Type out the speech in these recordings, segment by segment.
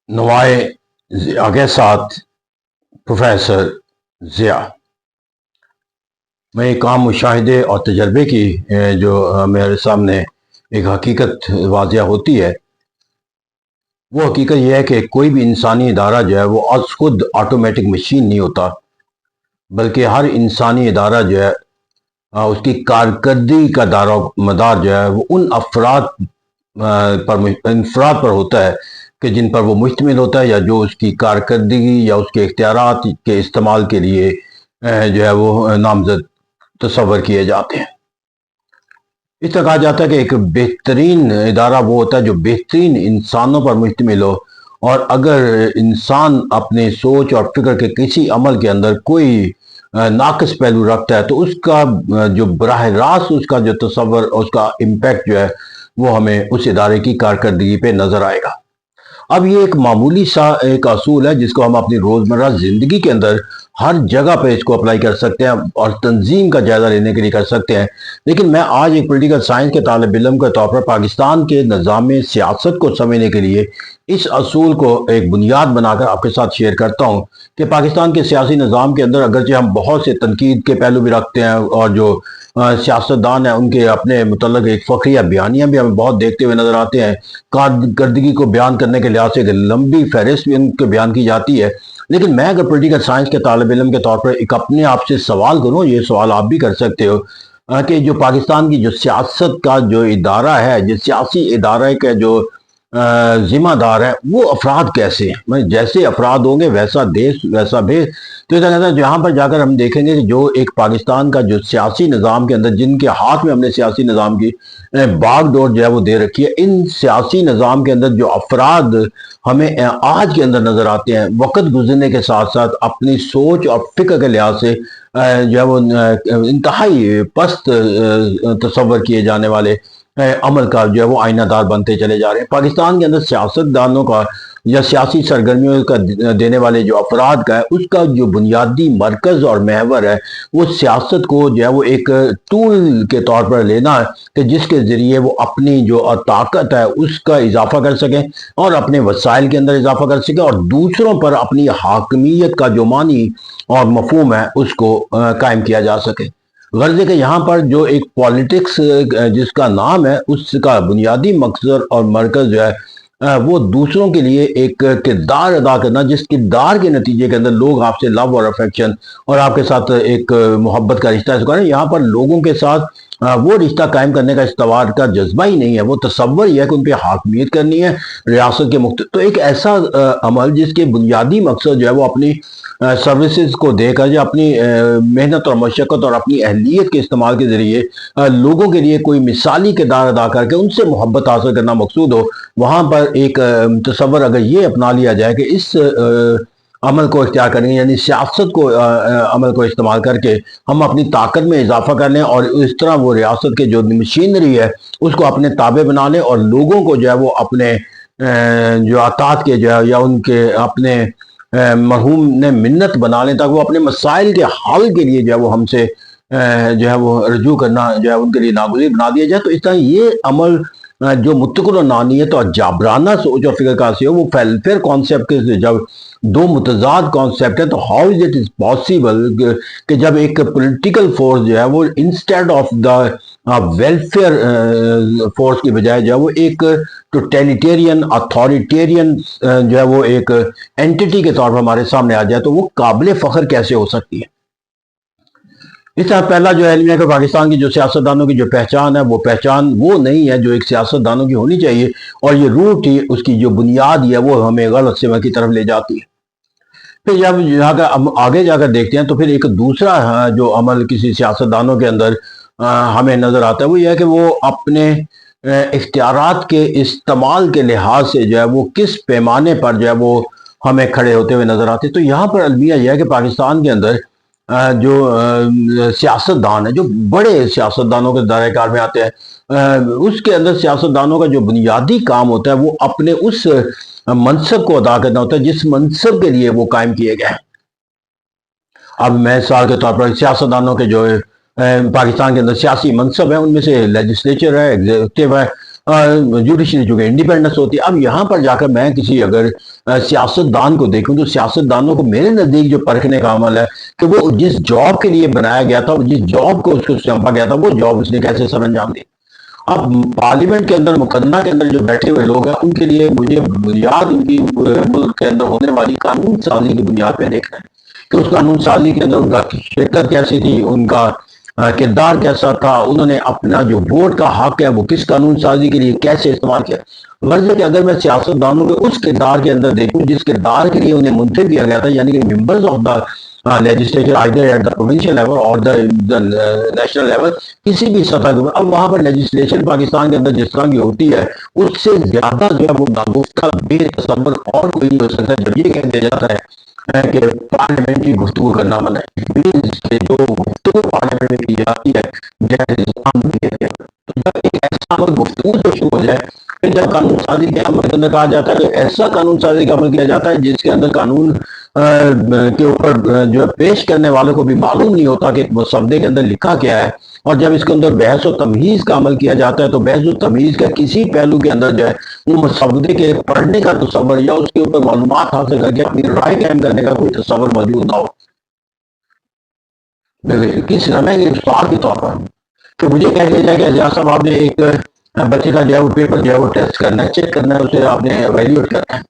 نوائے ضیاء کے ساتھ پروفیسر ضیاء میں ایک عام مشاہدے اور تجربے کی جو میرے سامنے ایک حقیقت واضح ہوتی ہے، وہ حقیقت یہ ہے کہ کوئی بھی انسانی ادارہ جو ہے وہ از خود آٹومیٹک مشین نہیں ہوتا، بلکہ ہر انسانی ادارہ جو ہے اس کی کارکردگی کا دار و مدار جو ہے وہ ان انفراد پر ہوتا ہے کہ جن پر وہ مشتمل ہوتا ہے، یا جو اس کی کارکردگی یا اس کے اختیارات کے استعمال کے لیے جو ہے وہ نامزد تصور کیے جاتے ہیں۔ اس طرح کہا جاتا ہے کہ ایک بہترین ادارہ وہ ہوتا ہے جو بہترین انسانوں پر مشتمل ہو، اور اگر انسان اپنے سوچ اور فکر کے کسی عمل کے اندر کوئی ناقص پہلو رکھتا ہے تو اس کا جو براہ راست اس کا جو تصور اور اس کا امپیکٹ جو ہے وہ ہمیں اس ادارے کی کارکردگی پہ نظر آئے گا۔ اب یہ ایک معمولی سا ایک اصول ہے جس کو ہم اپنی روزمرہ زندگی کے اندر ہر جگہ پہ اس کو اپلائی کر سکتے ہیں اور تنظیم کا جائزہ لینے کے لیے کر سکتے ہیں، لیکن میں آج ایک پولیٹیکل سائنس کے طالب علم کے طور پر پاکستان کے نظام سیاست کو سمجھنے کے لیے اس اصول کو ایک بنیاد بنا کر آپ کے ساتھ شیئر کرتا ہوں کہ پاکستان کے سیاسی نظام کے اندر اگرچہ ہم بہت سے تنقید کے پہلو بھی رکھتے ہیں، اور جو سیاستدان ہیں ان کے اپنے متعلق ایک فقریہ بیانیاں بھی ہمیں بہت دیکھتے ہوئے نظر آتے ہیں، کارکردگی کو بیان کرنے کے لحاظ سے ایک لمبی فہرست بھی ان کے بیان کی جاتی ہے، لیکن میں اگر پولیٹیکل سائنس کے طالب علم کے طور پر ایک اپنے آپ سے سوال کروں، یہ سوال آپ بھی کر سکتے ہو کہ جو پاکستان کی جو سیاست کا جو ادارہ ہے، جو سیاسی ادارے کا جو ذمہ دار ہے، وہ افراد کیسے ہیں؟ جیسے افراد ہوں گے ویسا دیش ویسا بھیس۔ تو ایسا کہتا ہے جہاں پر جا کر ہم دیکھیں گے کہ جو ایک پاکستان کا جو سیاسی نظام کے اندر جن کے ہاتھ میں ہم نے سیاسی نظام کی باغ ڈور جو ہے وہ دے رکھی ہے، ان سیاسی نظام کے اندر جو افراد ہمیں آج کے اندر نظر آتے ہیں، وقت گزرنے کے ساتھ ساتھ اپنی سوچ اور فکر کے لحاظ سے جو ہے وہ انتہائی پست تصور کیے جانے والے عمل کا جو ہے وہ آئینہ دار بنتے چلے جا رہے ہیں۔ پاکستان کے اندر سیاست دانوں کا یا سیاسی سرگرمیوں کا دینے والے جو افراد کا ہے، اس کا جو بنیادی مرکز اور محور ہے وہ سیاست کو جو ہے وہ ایک ٹول کے طور پر لینا ہے کہ جس کے ذریعے وہ اپنی جو طاقت ہے اس کا اضافہ کر سکیں اور اپنے وسائل کے اندر اضافہ کر سکیں، اور دوسروں پر اپنی حاکمیت کا جو معنی اور مفہوم ہے اس کو قائم کیا جا سکے۔ غرض ہے کہ یہاں پر جو ایک پالیٹکس جس کا نام ہے، اس کا بنیادی مقصد اور مرکز جو ہے وہ دوسروں کے لیے ایک کردار ادا کرنا، جس کردار کے نتیجے کے اندر لوگ آپ سے لو اور افیکشن اور آپ کے ساتھ ایک محبت کا رشتہ ہے۔ یہاں پر لوگوں کے ساتھ وہ رشتہ قائم کرنے کا استوار کا جذبہ ہی نہیں ہے، وہ تصور یہ ہے کہ ان پہ حاکمیت کرنی ہے ریاست کے تو ایک ایسا عمل جس کے بنیادی مقصد جو ہے وہ اپنی سروسز کو دے کر یا اپنی محنت اور مشقت اور اپنی اہلیت کے استعمال کے ذریعے لوگوں کے لیے کوئی مثالی کردار ادا کر کے ان سے محبت حاصل کرنا مقصود ہو، وہاں پر ایک تصور اگر یہ اپنا لیا جائے کہ اس عمل کو اختیار کریں گے، یعنی سیاست کو عمل کو استعمال کر کے ہم اپنی طاقت میں اضافہ کر لیں اور اس طرح وہ ریاست کے جو مشینری ہے اس کو اپنے تابع بنا لیں، اور لوگوں کو جو ہے وہ اپنے جو اطاعت کے جو ہے یا ان کے اپنے مرحوم نے منت بنا لیں، تاکہ وہ اپنے مسائل کے حل کے لیے جو ہے وہ ہم سے جو ہے وہ رجوع کرنا جو ہے ان کے لیے ناگزیر بنا دیا جائے۔ تو اس طرح یہ عمل جو متقن و نانیت اور جابرانہ سوچ اور فکر کا حاصل ہو، وہ ویلفیئر کانسیپٹ کے جب دو متضاد کانسیپٹ ہیں تو how is it is possible کہ جب ایک پولیٹیکل فورس جو ہے وہ instead of the welfare force کی بجائے جو ہے وہ ایک ٹوٹیلیٹیرین اتھارٹیرین جو ہے وہ ایک اینٹیٹی کے طور پر ہمارے سامنے آ جائے، تو وہ قابل فخر کیسے ہو سکتی ہے؟ اس طرح پہلا جو علم ہے کہ پاکستان کی جو سیاستدانوں کی جو پہچان ہے، وہ پہچان وہ نہیں ہے جو ایک سیاستدانوں کی ہونی چاہیے، اور یہ روٹ ہی اس کی جو بنیاد ہے وہ ہمیں غلط سمت کی طرف لے جاتی ہے۔ پھر جب یہاں کا آگے جا کر دیکھتے ہیں تو پھر ایک دوسرا جو عمل کسی سیاستدانوں کے اندر ہمیں نظر آتا ہے، وہ یہ ہے کہ وہ اپنے اختیارات کے استعمال کے لحاظ سے جو ہے وہ کس پیمانے پر جو ہے وہ ہمیں کھڑے ہوتے ہوئے نظر آتے ہیں۔ تو یہاں پر المیہ یہ ہے کہ پاکستان کے اندر جو سیاستدان ہیں، جو بڑے سیاستدانوں کے دائرہ کار میں آتے ہیں، اس کے اندر سیاستدانوں کا جو بنیادی کام ہوتا ہے وہ اپنے اس منصب کو ادا کرنا ہوتا ہے جس منصب کے لیے وہ قائم کیے گئے ہیں۔ اب میں مثال کے طور پر سیاستدانوں کے جو پاکستان کے اندر سیاسی منصب ہیں، ان میں سے لیجسلیچر ہے، ایگزیکٹو ہے، جوڈیشری جو کہ انڈیپینڈنس ہوتی ہے. اب یہاں پر جا کر میں کسی اگر سیاستدان کو دیکھوں تو سیاستدانوں کو میرے نزدیک جو پرکھنے کا عمل ہے کہ وہ جس جاب کے لیے بنایا گیا تھا, جس جاب کو اس کو سونپا گیا تھا, وہ جاب اس نے کیسے سر انجام دی. اب پارلیمنٹ کے اندر, مقدمہ کے اندر جو بیٹھے ہوئے لوگ ہیں, ان کے لیے مجھے بنیاد ان کی ملک کے اندر ہونے والی قانون سازی کی بنیاد پہ دیکھنا ہے کہ اس قانون سازی کے اندر ان کا شرکت کیسی تھی, ان کا کردار کیسا تھا, انہوں نے اپنا جو ووٹ کا حق ہے وہ کس قانون سازی کے لیے کیسے استعمال کیا. غرض کہ اگر میں سیاستدانوں کے اس کردار کے اندر دیکھوں جس کردار کے لیے انہیں منتخب کیا گیا تھا, یعنی کہ members of the legislature either at the provincial level or the national level, کسی بھی سطح کے اوپر, اب وہاں پر لیجسلیشن پاکستان کے اندر جس طرح کی ہوتی ہے اس سے زیادہ جو ہے وہ ناگفتہ بے تصور اور کوئی نہیں ہو سکتا جب یہ کہہ دیا جاتا ہے کہ پارلیمنٹ کی گفتگو کرنا منع ہے. جو گفتگو پارلیمنٹ میں کی جاتی ہے تو جب ایک ایسا عمل گفتگو سے شروع ہو جائے, پھر جب قانون سازی کے عمل کے اندر کہا جاتا ہے کہ ایسا قانون سازی کا عمل کیا جاتا ہے جس کے اندر قانون کے اوپر جو پیش کرنے والوں کو بھی معلوم نہیں ہوتا کہ مسودے کے اندر لکھا کیا ہے, اور جب اس کے اندر بحث و تمیز کا عمل کیا جاتا ہے تو بحث و تمیز کا کسی پہلو کے اندر جو ہے وہ مسودے کے پڑھنے کا تصور یا اس کے اوپر معلومات حاصل کر کے اپنی رائے قائم کرنے کا کوئی تصور موجود نہ ہو. کس سمے کے استاد کے طور پر کہ مجھے کہہ دیا جائے کہ اعجاز صاحب آپ نے ایک بچے کا جو ہے وہ پیپر جو ہے وہ ٹیسٹ کرنا ہے, چیک کرنا ہے, اسے آپ نے ایویلیویٹ کرنا ہے.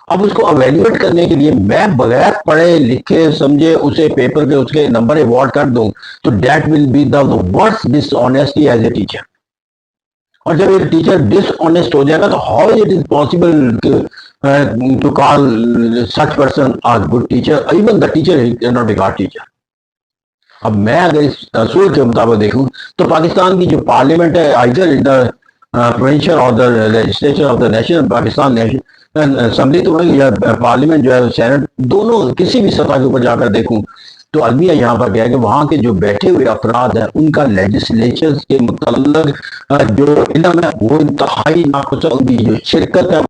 اب اس کو ایویلیویٹ کرنے کے لیے میں بغیر پڑھے لکھے سمجھے اسے پیپر کے اس کے نمبر ایوارڈ کر دوں تو that will be the worst dishonesty as a teacher. اور جب ایک ٹیچر ڈس آنیسٹ ہو جائے گا تو how it is possible to call such person a good teacher, even the teacher can not be called teacher. اب میں اگر اس اصول کے مطابق دیکھوں تو پاکستان کی جو پارلیمنٹ ہے either in the provincial or the legislature of the national Pakistan assembly تو یا پارلیمنٹ جو ہے سینٹ, دونوں کسی بھی سطح کے اوپر جا کر دیکھوں تو المیہ یہاں پر کیا ہے کہ وہاں کے جو بیٹھے ہوئے افراد ہیں ان کا لیجسلیچر کے متعلق جو علم ہے وہ انتہائی ناقص, ان کی جو شرکت ہے